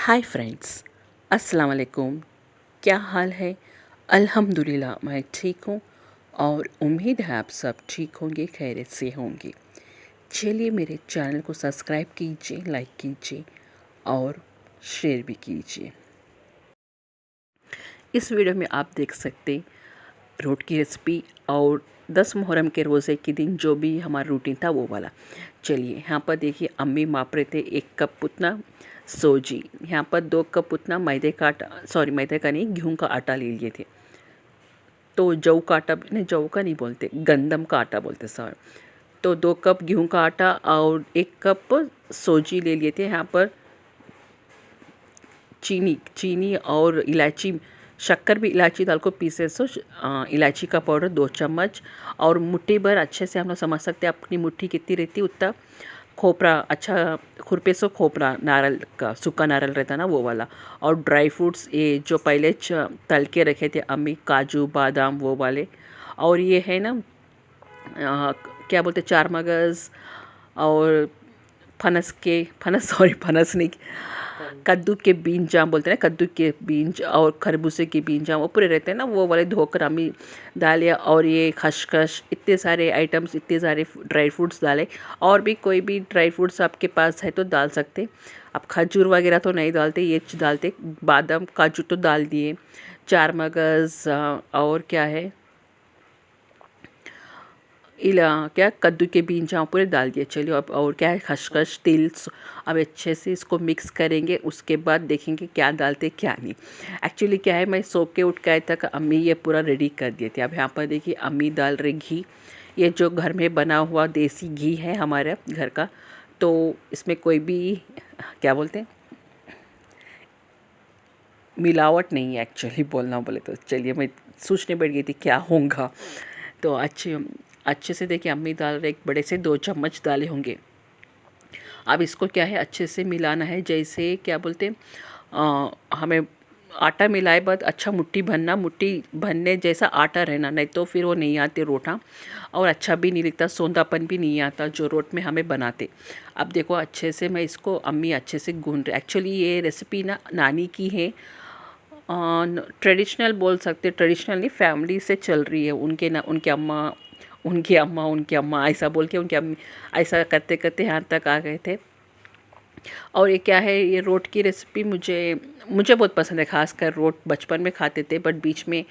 Hi friends, अस्सलाम वालेकुम। क्या हाल है? अल्हम्दुलिल्लाह मैं ठीक हूँ और उम्मीद है आप सब ठीक होंगे, खैरियत से होंगे। चलिए मेरे चैनल को सब्सक्राइब कीजिए, लाइक कीजिए और शेयर भी कीजिए। इस वीडियो में आप देख सकते रोट की रेसिपी और 10 मुहर्रम के रोज़े के दिन जो भी हमारा रूटीन था वो वाला। चलिए यहाँ पर देखिए, अम्मी माप रहे थे 1 कप उतना सोजी, यहाँ पर 2 कप उतना मैदे का आटा, सॉरी मैदे का नहीं, गेहूं का आटा ले लिए थे। तो जौ का आटा नहीं, जौ का नहीं बोलते, गंदम का आटा बोलते सर। तो 2 कप गेहूं का आटा और 1 कप सोजी ले लिए थे। यहाँ पर चीनी चीनी और इलायची, शक्कर भी इलायची दाल को पीसे, सो इलायची का पाउडर 2 चम्मच और मुट्ठी भर, अच्छे से हम लोग समझ सकते हैं अपनी मुट्ठी कितनी रहती उतना खोपरा, अच्छा खुरपे से खोपरा, नारियल का सूखा नारियल रहता ना वो वाला। और ड्राई फ्रूट्स ये जो पहले तल के रखे थे अम्मी, काजू बादाम वो वाले। और ये है ना क्या बोलते, चार मगज़ और फनस सॉरी फनस नहीं, कद्दू के बीज जाम बोलते हैं ना, कद्दू के बीज और खरबूजे के बीज जाम वो पूरे रहते हैं ना, वो वाले धोकर अम्मी डाले। और ये खसखस, इतने सारे आइटम्स, इतने सारे ड्राई फ्रूट्स डाले। और भी कोई भी ड्राई फ्रूट्स आपके पास है तो डाल सकते। अब खजूर वगैरह तो नहीं डालते, ये डालते, बादाम काजू तो डाल दिए, चार मगज़ और क्या है, क्या कद्दू के बीज जहाँ पूरे डाल दिए। चलिए अब और क्या है, खसखस, तिल। अब अच्छे से इसको मिक्स करेंगे, उसके बाद देखेंगे क्या डालते क्या नहीं। एक्चुअली क्या है, मैं सो के उठ के आए तक अम्मी ये पूरा रेडी कर दिए थे। अब यहाँ पर देखिए अम्मी डाल रही घी, ये जो घर में बना हुआ देसी घी है हमारे घर का, तो इसमें कोई भी क्या बोलते हैं मिलावट नहीं है एक्चुअली, बोलना बोले तो। चलिए मैं सोचने बैठ गई थी क्या होगा। तो अच्छे अच्छे से देखिए अम्मी डाल रहे, एक बड़े से 2 चम्मच डाले होंगे। अब इसको क्या है अच्छे से मिलाना है, जैसे क्या बोलते हैं हमें आटा मिलाए बाद अच्छा मुट्ठी भरना, मुट्ठी भरने जैसा आटा रहना, नहीं तो फिर वो नहीं आते रोटा, और अच्छा भी नहीं दिखता, सौंधापन भी नहीं आता जो रोट में हमें बनाते। अब देखो अच्छे से मैं इसको, अम्मी अच्छे से गूंद रहे। एक्चुअली ये रेसिपी ना नानी की है, ट्रेडिशनल बोल सकते, ट्रेडिशनल नहीं, फैमिली से चल रही है, उनके ना उनके अम्मा उनकी अम्मा उनकी अम्मा ऐसा बोल के उनकी अम्मी, ऐसा करते करते यहाँ तक आ गए थे। और ये क्या है, ये रोट की रेसिपी मुझे मुझे बहुत पसंद है। खासकर रोट बचपन में खाते थे, बट बीच में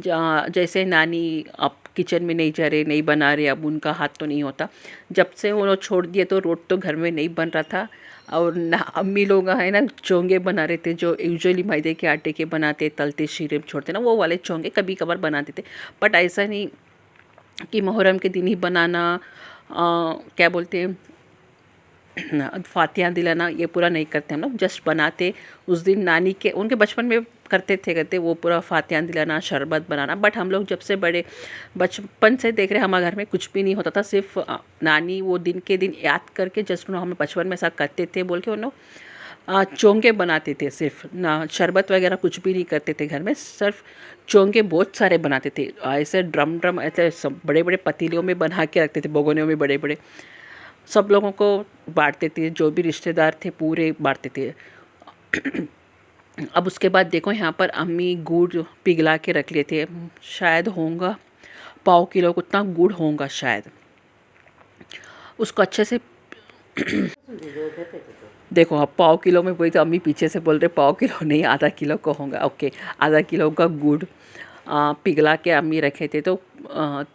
जैसे नानी अब किचन में नहीं जा रहे, नहीं बना रहे, अब उनका हाथ तो नहीं होता। जब से वो लोग छोड़ दिए तो रोट तो घर में नहीं बन रहा था। और ना अम्मी लोग है ना चोंगे बना रहे थे, जो यूजुअली मैदे के आटे के बनाते, तलते शीरे छोड़ते ना, वो वाले चोंगे कभी कभार बनाते थे। बट ऐसा नहीं कि मुहर्रम के दिन ही बनाना, क्या बोलते हैं फातिहा दिलाना, ये पूरा नहीं करते हम लोग, जस्ट बनाते उस दिन। नानी के उनके बचपन में करते वो पूरा फातिहा दिलाना, शरबत बनाना। बट हम लोग जब से बड़े बचपन से देख रहे, हमारे घर में कुछ भी नहीं होता था, सिर्फ नानी वो दिन के दिन याद करके जस्ट हमें बचपन में ऐसा करते थे बोल के उन लोग चोंगे बनाते थे, सिर्फ ना शरबत वगैरह कुछ भी नहीं करते थे घर में, सिर्फ चोंगे बहुत सारे बनाते थे। ऐसे ड्रम ड्रम ऐसे सब बड़े बड़े पतीलियों में बना के रखते थे, भगोनियों में बड़े बड़े, सब लोगों को बांटते थे, जो भी रिश्तेदार थे पूरे बांटते थे। अब उसके बाद देखो यहाँ पर अम्मी गुड़ पिघला के रख लिए थे, शायद होगा पाव किलो उतना गुड़ होगा शायद। उसको अच्छे से देखो अब पाव किलो में, वही तो अम्मी पीछे से बोल रहे पाव किलो नहीं आधा किलो को होगा, ओके आधा किलो का गुड़ पिघला के अम्मी रखे थे। तो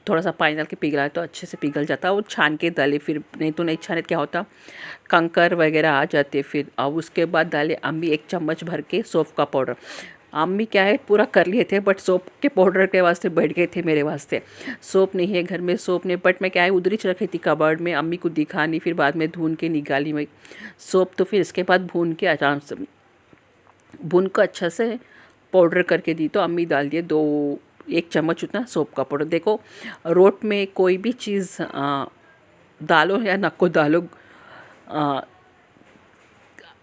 थोड़ा सा पानी डाल के पिघलाए तो अच्छे से पिघल जाता, वो छान के डाले, फिर नहीं तो नहीं छाने क्या होता कंकर वगैरह आ जाते फिर। अब उसके बाद डाले अम्मी 1 चम्मच भर के सौंफ का पाउडर। अम्मी क्या है पूरा कर लिए थे, बट सौंफ के पाउडर के वास्ते बैठ गए थे मेरे वास्ते। सौंफ नहीं है घर में, सौंफ नहीं, बट मैं क्या है उधर ही रखी थी कबर्ड में, अम्मी को दिखानी, फिर बाद में धुन के निकाली मैं सौंफ। तो फिर इसके बाद भून के आराम से भून को अच्छा से पाउडर करके दी, तो अम्मी डाल दिए 1 चम्मच उतना सौंफ का पाउडर। देखो रोट में कोई भी चीज़ डालो या नको डालो,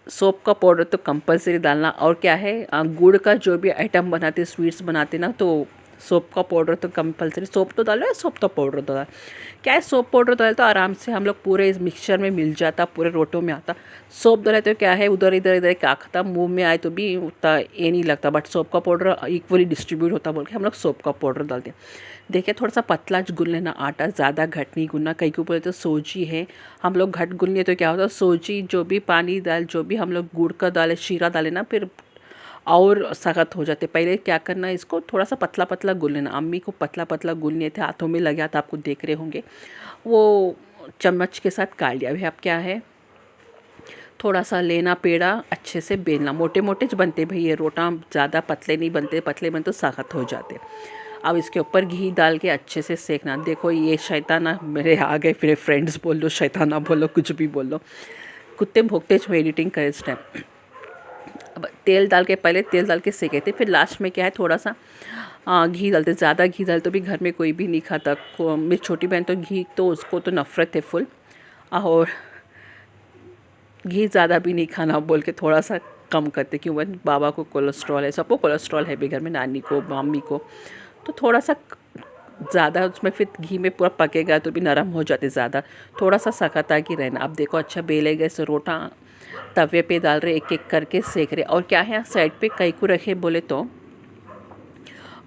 सौंफ का पाउडर तो कंपलसरी डालना। और क्या है गुड़ का जो भी आइटम बनाते, स्वीट्स बनाते ना, तो सोप का पाउडर तो कंपलसरी, सोप तो डालो या सोप तो पाउडर तो डालो, क्या है सोप पाउडर डाले तो आराम से हम लोग पूरे इस मिक्सचर में मिल जाता, पूरे रोटों में आता। सोप डाले तो क्या है उधर इधर इधर क्या खाता, मुंह में आए तो भी उतना ये नहीं लगता, बट सोप का पाउडर इक्वली डिस्ट्रीब्यूट होता बोल के हम लोग सोप का पाउडर डालते हैं। देखिए थोड़ा सा पतला गूंद लेना आटा, ज़्यादा घट नहीं गूंदना, कई को बोले तो सोजी है, हम लोग घट गूंद लिए तो क्या होता है सोजी जो भी पानी डाल, जो भी हम लोग गुड़ का डाले, शीरा डाले ना, फिर और सख्त हो जाते। पहले क्या करना है, इसको थोड़ा सा पतला पतला गूंद लेना। अम्मी को पतला पतला गूंद लिए थे, हाथों में लगा था, आपको देख रहे होंगे, वो चम्मच के साथ काट लिया। अभी अब क्या है, थोड़ा सा लेना पेड़ा, अच्छे से बेलना, मोटे मोटे जो बनते भाई ये रोटा, ज़्यादा पतले नहीं बनते, पतले बनते तो सख्त हो जाते। अब इसके ऊपर घी डाल के अच्छे से सेकना। देखो ये शैताना मेरे आ गए, फिर फ्रेंड्स बोल लो, शैताना बोलो, कुछ भी बोलो, कुत्ते भोंकते जो एडिटिंग करे इस टाइम। अब तेल डाल के, पहले तेल डाल के सेके थे, फिर लास्ट में क्या है थोड़ा सा घी डालते। ज़्यादा घी डाल तो भी घर में कोई भी नहीं खाता, मेरी छोटी बहन तो घी तो उसको तो नफ़रत है फुल, और घी ज़्यादा भी नहीं खाना बोल के थोड़ा सा कम करते, क्यों बाबा को कोलेस्ट्रॉल है, सबको कोलेस्ट्रॉल है भी घर में, नानी को मम्मी को, तो थोड़ा सा ज़्यादा उसमें फिर घी में पूरा पकेगा तो भी नरम हो जाते ज़्यादा, थोड़ा सा सख्ता की रहना। अब देखो अच्छा बेले गए सरोटा तवे पे डाल रहे, एक एक करके सेक रहे। और क्या है साइड पे कई को रखे बोले तो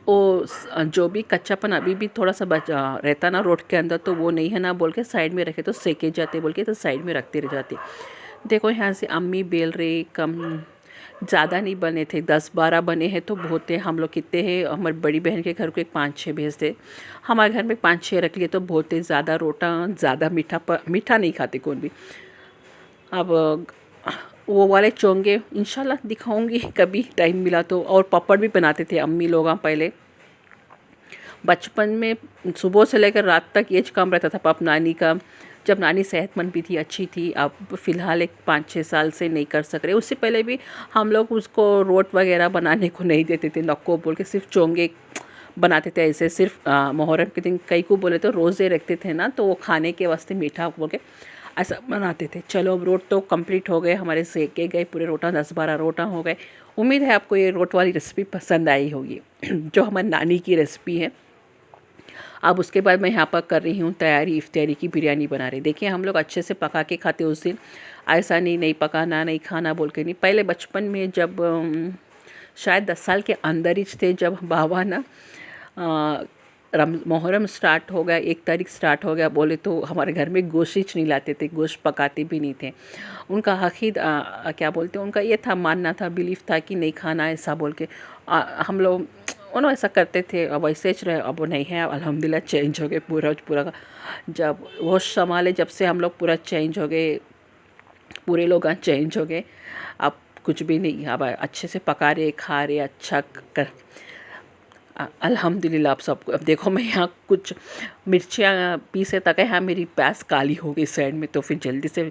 वो जो भी कच्चापन अभी भी थोड़ा सा बचा रहता ना रोट के अंदर, तो वो नहीं है ना बोल के साइड में रखे तो सेके जाते बोल के, तो साइड में रखते रह जाते। देखो यहाँ से अम्मी बेल रही, कम ज़्यादा नहीं बने थे, 10-12 बने हैं तो बहुत है। हम लोग कितने हैं, हमारी बड़ी बहन के घर को एक 5-6 भेज थे, हमारे घर में 5-6 रख लिए तो बहुत है। ज़्यादा रोटा, ज़्यादा मीठा नहीं खाते कौन भी। अब वो वाले चोंगे इंशाल्लाह दिखाऊंगी कभी टाइम मिला तो। और पापड़ भी बनाते थे अम्मी लोग पहले बचपन में, सुबह से लेकर रात तक ये काम रहता था पाप नानी का, जब नानी सेहतमंद भी थी, अच्छी थी। अब फ़िलहाल एक 5-6 साल से नहीं कर सक रहे। उससे पहले भी हम लोग उसको रोट वगैरह बनाने को नहीं देते थे, नक्को बोल के सिर्फ चोंगे बनाते थे ऐसे। सिर्फ मुहर्रम के दिन कई को बोले तो रोज़े रखते थे ना, तो वो खाने के वास्ते मीठा बोल के ऐसा बनाते थे। चलो अब रोट तो कंप्लीट हो गए हमारे, सेके गए पूरे रोटा, 10-12 रोटा हो गए। उम्मीद है आपको ये रोट वाली रेसिपी पसंद आई होगी जो हमारी नानी की रेसिपी है। अब उसके बाद मैं यहाँ पर कर रही हूँ तैयारी, इफ्तारी की बिरयानी बना रही। देखिए हम लोग अच्छे से पका के खाते उस दिन, ऐसा नहीं पकाना नहीं खाना बोल के नहीं। पहले बचपन में जब शायद 10 साल के अंदर ही थे, जब बाबा ना मुहर्रम स्टार्ट हो गया, 1 तारीख स्टार्ट हो गया बोले तो हमारे घर में गोश्त नहीं लाते थे, गोश्त पकाते भी नहीं थे। उनका अकीद क्या बोलते हैं, उनका ये था, मानना था, बिलीफ था कि नहीं खाना ऐसा बोल के। हम लोग उन्होंने ऐसा करते थे, अब ऐसे ही रहे। अब वो नहीं है, अल्हम्दुलिल्लाह चेंज हो गए पूरा। जब होश संभाले जब से हम लोग पूरा चेंज हो गए, पूरे लोग चेंज हो गए। अब कुछ भी नहीं, अब अच्छे से पका रहे, खा रहे, अच्छा कर अल्हम्दुलिल्लाह। आप सबको अब देखो मैं यहाँ कुछ मिर्चियाँ पीसे तक है, यहाँ मेरी प्याज काली हो गई साइड में, तो फिर जल्दी से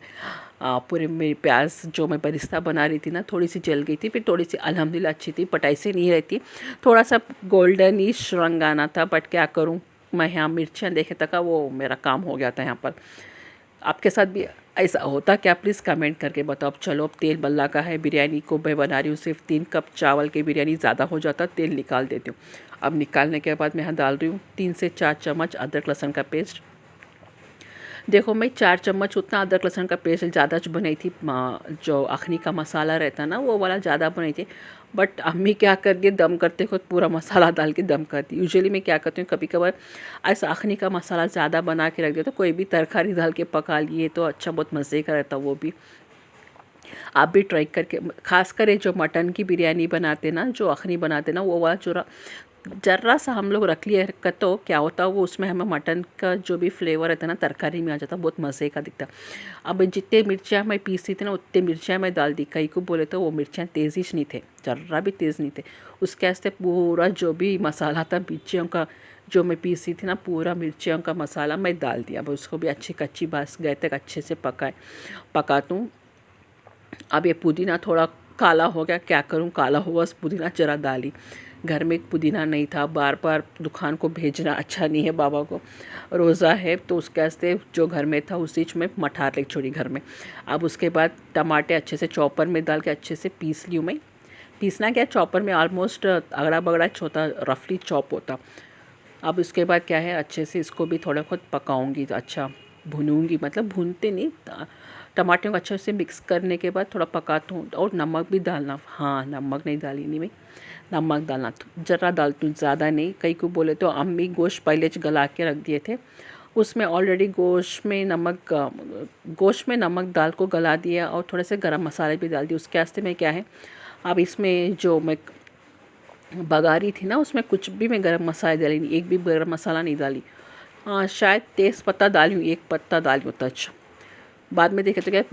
पूरे मेरी प्याज जो मैं बरिस्ता बना रही थी ना, थोड़ी सी जल गई थी, फिर थोड़ी सी अल्हम्दुलिल्लाह अच्छी थी, पटाई से नहीं रहती, थोड़ा सा गोल्डनिश रंग आना था। बट क्या करूँ मैं, यहाँ मिर्चियाँ देखे तक वो मेरा काम हो गया था यहाँ पर। आपके साथ भी ऐसा होता क्या, प्लीज़ कमेंट करके बताओ। अब चलो, अब तेल बल्ला का है, बिरयानी को मैं बना रही हूँ, सिर्फ 3 कप चावल की बिरयानी, ज़्यादा हो जाता, तेल निकाल देती हूँ। अब निकालने के बाद मैं यहाँ डाल रही हूँ 3 से 4 चम्मच अदरक लहसुन का पेस्ट। देखो मैं 4 चम्मच उतना अदरक लहसुन का पेस्ट ज़्यादा जो बनाई थी, जो अखनी का मसाला रहता ना वो वाला ज़्यादा बनाई थी। बट अम्मी क्या कर दिए, दम करते खुद पूरा मसाला डाल के दम कर दी। यूजुअली मैं क्या करती हूँ, कभी कभार ऐसा अखनी का मसाला ज़्यादा बना के रख दिया, तो कोई भी तरकारी डाल के पका लिए तो अच्छा बहुत मज़े का रहता वो भी। आप भी ट्राई करके, खास कर जो मटन की बिरयानी बनाते ना, जो अखनी बनाते ना, वो वाला जो जर्रा सा हम लोग रख लिए का, तो क्या होता है वो उसमें हमें मटन का जो भी फ्लेवर रहता है ना तरकारी में आ जाता, बहुत मज़े का दिखता। अब जितने मिर्चियाँ मैं पीसी थी ना, उतने मिर्चियाँ मैं डाल दी। कई को बोले तो वो मिर्चियाँ तेज़ नहीं थे, जर्रा भी तेज़ नहीं थे। उसके वास्ते पूरा जो भी मसाला था मिर्चियों का, जो मैं पीसी थी ना, पूरा मिर्चियों का मसाला मैं डाल दिया। अब उसको भी अच्छी कच्ची बास गए तक अच्छे से पका दूँ। अब ये पुदीना थोड़ा काला हो गया, क्या करूँ, काला हुआ पुदीना जरा डाली। घर में पुदीना नहीं था, बार बार दुकान को भेजना अच्छा नहीं है, बाबा को रोज़ा है, तो उसके वास्ते जो घर में था उसी में मठार लेके छोड़ी घर में। अब उसके बाद टमाटे अच्छे से चॉपर में डाल के अच्छे से पीस ली हूँ मैं, पीसना क्या, चॉपर में ऑलमोस्ट अगड़ा बगड़ा होता, रफली चॉप होता। अब उसके बाद क्या है, अच्छे से इसको भी थोड़ा बहुत पकाऊंगी, तो अच्छा भूनूंगी, मतलब भूनते नहीं, टमाटर को अच्छे से मिक्स करने के बाद थोड़ा पकाती हूँ। और नमक भी डालना, हाँ नमक नहीं डाली नहीं मैं, नमक डालना ज़रा डालती हूँ, ज़्यादा नहीं। कई को बोले तो अम्मी गोश्त पहले गला के रख दिए थे, उसमें ऑलरेडी गोश्त में नमक दाल को गला दिया और थोड़े से गरम मसाले भी डाल दिए। उसके वास्ते में क्या है, अब इसमें जो मैं बघारी थी ना, उसमें कुछ भी मैं गरम मसाले डाली नहीं, एक भी गरम मसाला नहीं डाली। शायद तेज़ पत्ता डाली हूँ, एक पत्ता डाली हूँ तच। बाद में देखे तो क्या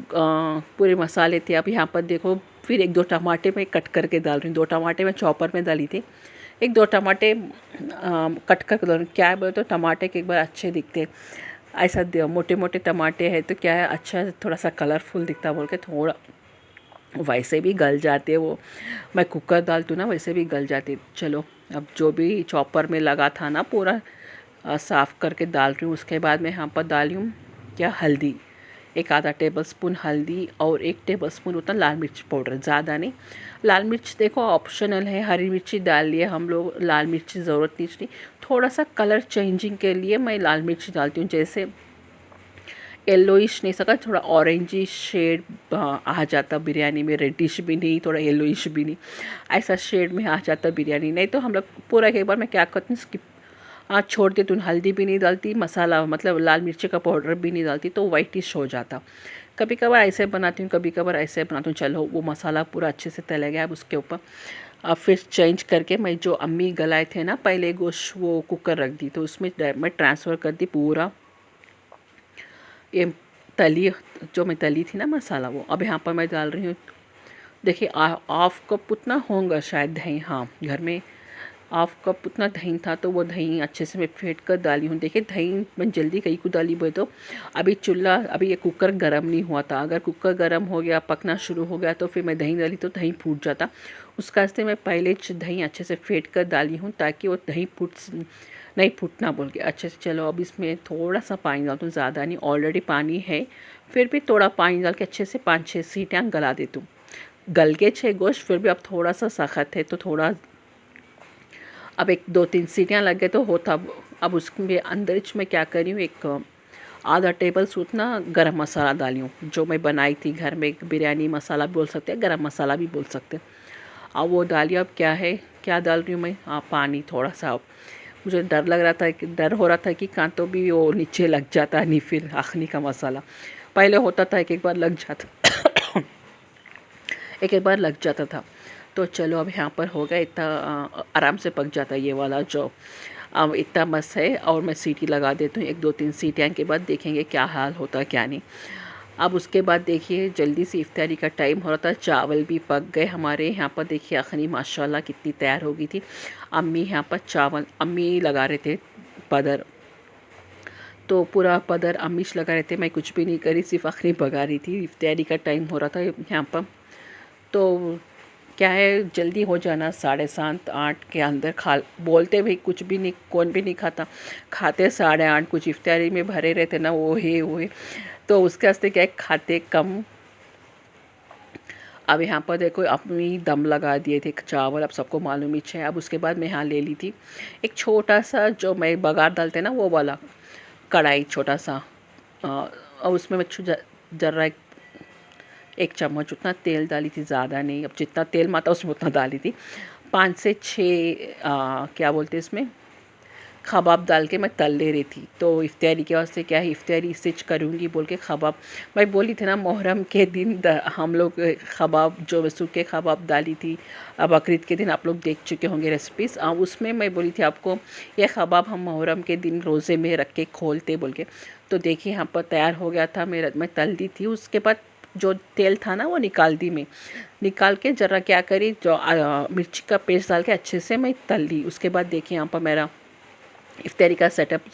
पूरे मसाले थे। अब यहाँ पर देखो, फिर एक दो टमाटे मैं कट करके डाल रही हूँ, 2 टमाटे मैं चॉपर में डाली थी, एक 2 टमाटे कट करके डाल रही हूँ। क्या है बोले तो टमाटे के एक बार अच्छे दिखते, ऐसा मोटे मोटे टमाटे हैं तो क्या है, अच्छा थोड़ा सा कलरफुल दिखता बोल के थोड़ा, वैसे भी गल जाते वो, मैं कुकर डालती हूँ ना वैसे भी गल जाते। चलो अब जो भी चॉपर में लगा था ना पूरा साफ़ करके डाल रही हूँ। उसके बाद मैं यहाँ पर डाली हूँ क्या, हल्दी, एक आधा टेबल स्पून हल्दी और 1 टेबल स्पून उतना लाल मिर्च पाउडर, ज़्यादा नहीं। लाल मिर्च देखो ऑप्शनल है, हरी मिर्ची डाल लिए हम लोग, लाल मिर्च की ज़रूरत नहीं। थोड़ा सा कलर चेंजिंग के लिए मैं लाल मिर्च डालती हूँ, जैसे येलोइश नहीं सका, थोड़ा ऑरेंजी शेड आ जाता बिरयानी में, रेडिश भी नहीं थोड़ा येलोइश भी नहीं, ऐसा शेड में आ जाता बिरयानी। नहीं तो हम लोग पूरा एक बार मैं क्या करती हूँ, स्किप छोड़ देती हूँ, हल्दी भी नहीं डालती, मसाला मतलब लाल मिर्ची का पाउडर भी नहीं डालती, तो वाइटिश हो जाता। कभी कभार ऐसे बनाती हूँ, कभी कभार ऐसे बनाती हूँ। चलो वो मसाला पूरा अच्छे से तल गया, अब उसके ऊपर अब फिर चेंज करके मैं जो अम्मी गलाए थे ना पहले गोश्त, वो कुकर रख दी, तो उसमें मैं ट्रांसफ़र कर दी पूरा ये तली, जो मैं तली थी ना मसाला वो। अब यहाँ पर मैं डाल रही हूँ, देखिए 1/2 कप उतना होगा शायद दही, हाँ घर में 1/2 कप उतना दही था, तो वो दही अच्छे से मैं फेंट कर डाली हूँ। देखिए दही मैं जल्दी कहीं को डाली बोले तो अभी ये कुकर गर्म नहीं हुआ था, अगर कुकर गर्म हो गया, पकना शुरू हो गया, तो फिर मैं दही डाली तो दही फूट जाता। उस वास्ते मैं पहले दही अच्छे से फेंट कर डाली हूँ, ताकि वो दही नहीं फूटना बोल के अच्छे से। चलो अब इसमें थोड़ा सा पानी डालती हूँ, ज़्यादा नहीं, ऑलरेडी पानी है, फिर भी थोड़ा पानी डाल के अच्छे से 5-6 सीटियाँ गला देती हूँ। गल के 6 गोश्त, फिर भी अब थोड़ा सा सख्त है तो थोड़ा, अब 1-2-3 सीटियाँ लग गए तो होता। अब उसके अंदर मैं क्या करी हूँ, एक आधा टेबल स्पून ना गरम मसाला डाली हूँ, जो मैं बनाई थी घर में, एक बिरयानी मसाला भी बोल सकते हैं, गरम मसाला भी बोल सकते हैं। अब वो डाली। अब क्या है, क्या डाल रही हूँ मैं, पानी थोड़ा सा। मुझे डर हो रहा था कि कांतों भी वो नीचे लग जाता, नहीं फिर आखनी का मसाला पहले होता था, एक बार लग जाता एक बार लग जाता था। तो चलो अब यहाँ पर हो गया, इतना आराम से पक जाता है ये वाला जो, अब इतना मस्त है। और मैं सीटी लगा देती हूँ, 1-2-3 सीटियाँ के बाद देखेंगे क्या हाल होता है क्या नहीं। अब उसके बाद देखिए जल्दी से इफ्तारी का टाइम हो रहा था, चावल भी पक गए हमारे यहाँ पर। देखिए अखनी माशाल्लाह कितनी तैयार हो गई थी। अम्मी यहाँ पर चावल, अम्मी लगा रहे थे पदर, तो पूरा पदर अम्मीश लगा रहे थे, मैं कुछ भी नहीं करी, सिर्फ अखनी पका रही थी। इफ्तारी का टाइम हो रहा था यहाँ पर, तो क्या है जल्दी हो जाना, 7:30-8 के अंदर खा बोलते भाई, कुछ भी नहीं, कौन भी नहीं खाता, खाते 8:30, कुछ इफ्तारी में भरे रहते ना, वो है तो उसके वास्ते क्या है, खाते कम। अब यहाँ पर देखो अपनी दम लगा दिए थे चावल, अब सबको मालूम ही है। अब उसके बाद मैं यहाँ ले ली थी एक छोटा सा, जो मैं बघार डालते ना वो वाला कढ़ाई, छोटा सा, और उसमें मैं जरा 1 चम्मच उतना तेल डाली थी, ज़्यादा नहीं, अब जितना तेल माता उसमें उतना डाली थी। 5 से 6 क्या बोलते हैं इसमें, कबाब डाल के मैं तल ले रही थी। तो इफ्तारी के वास्ते क्या है, इफ्तारी स्टिच करूँगी बोल के कबाब, मैं बोली थी ना मुहर्रम के दिन हम लोग कबाब, जो सूखे कबाब डाली थी, अब बकरीद के दिन आप लोग देख चुके होंगे रेसिपीज़, उसमें मैं बोली थी आपको ये कबाब हम मुहर्रम के दिन रोज़े में रख के खोलते बोल के। तो देखिए यहाँ पर तैयार हो गया था मेरा, मैं तल दी थी। उसके बाद जो तेल था ना वो निकाल दी मैं, निकाल के ज़रा क्या करी, जो मिर्ची का पेस्ट डाल के अच्छे से मैं तल ली। उसके बाद देखिए यहाँ पर मेरा इफ्तारी का सेटअप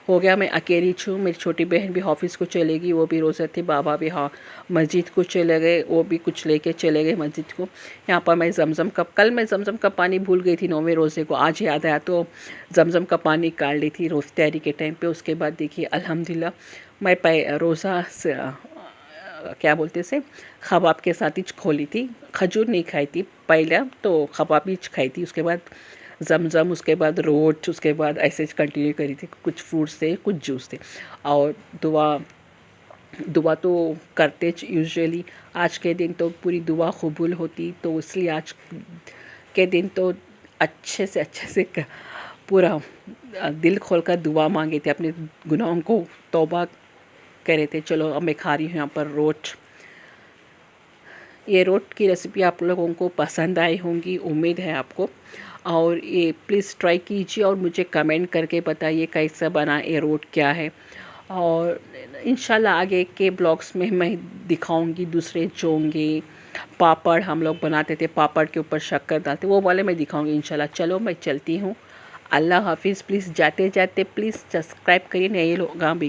हो गया। मैं अकेली छूँ, मेरी छोटी बहन भी ऑफिस को चलेगी, वो भी रोज़े थी, बाबा भी हाँ मस्जिद को चले गए, वो भी कुछ लेके चले गए मस्जिद को। यहाँ पर मैं जमज़म का, कल मैं जमज़म का पानी भूल गई थी 9वें रोज़े को, आज याद आया तो जमज़म का पानी काढ़ ली थी इफ्तारी के टाइम पे। उसके बाद देखिए अल्हम्दुलिल्लाह मैं रोज़ा क्या बोलते से कबाब के साथ ही खोली थी। खजूर नहीं खाई थी पहले, तो कबाब ही खाई थी। उसके बाद जमजम, उसके बाद रोट, उसके बाद ऐसे कंटिन्यू करी थी। कुछ फ्रूट्स थे, कुछ जूस थे और दुआ दुआ तो करते यूजुअली। आज के दिन तो पूरी दुआ कबूल होती, तो इसलिए आज के दिन तो अच्छे से पूरा दिल खोल कर दुआ मांगे थे, अपने गुनाहों को तौबा करे थे। चलो अब मैं खा रही हूँ यहाँ पर रोट। ये रोट की रेसिपी आप लोगों को पसंद आई होंगी, उम्मीद है आपको। और ये प्लीज़ ट्राई कीजिए और मुझे कमेंट करके बताइए कैसा बना, ये रोट क्या है। और इंशाल्लाह आगे के ब्लॉग्स में मैं दिखाऊंगी दूसरे चोंगे, पापड़ हम लोग बनाते थे, पापड़ के ऊपर शक्कर डालते, वो वाले मैं दिखाऊंगी इंशाल्लाह। चलो मैं चलती हूँ, अल्लाह हाफिज़। प्लीज़ जाते जाते प्लीज़ सब्सक्राइब करिए नए लोग भी।